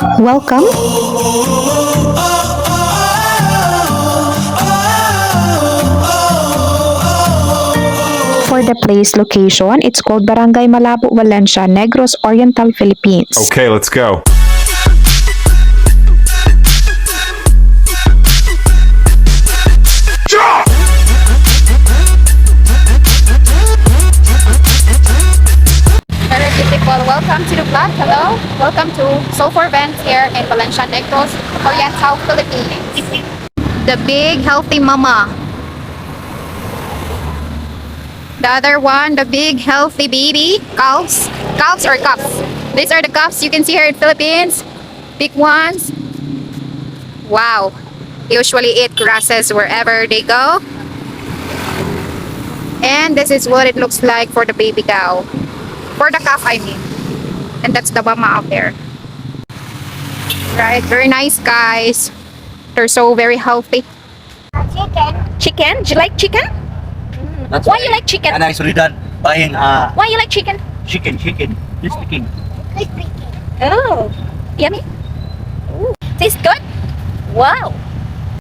Welcome. For the place location, it's called Barangay Malabo, Valencia, Negros Oriental, Philippines. Okay, let's go. Very beautiful. Welcome to the vlog. Hello. Welcome to Sulphur Vents here in Valencia, Negros Oriental, Philippines. The big healthy mama. The other one, the big healthy baby. Calves. Calves or cups. These are the cups you can see here in Philippines. Big ones. Wow. Usually eat grasses wherever they go. And this is what it looks like for the baby cow. For the calf, I mean. And that's the mama out there. Right, very nice guys. They're so very healthy. Chicken. Chicken? Do you like chicken? That's Why you like chicken? And I actually done buying Why you like chicken? chicken, just speaking. Crispy chicken. Oh, yummy. Ooh. Tastes good? Wow.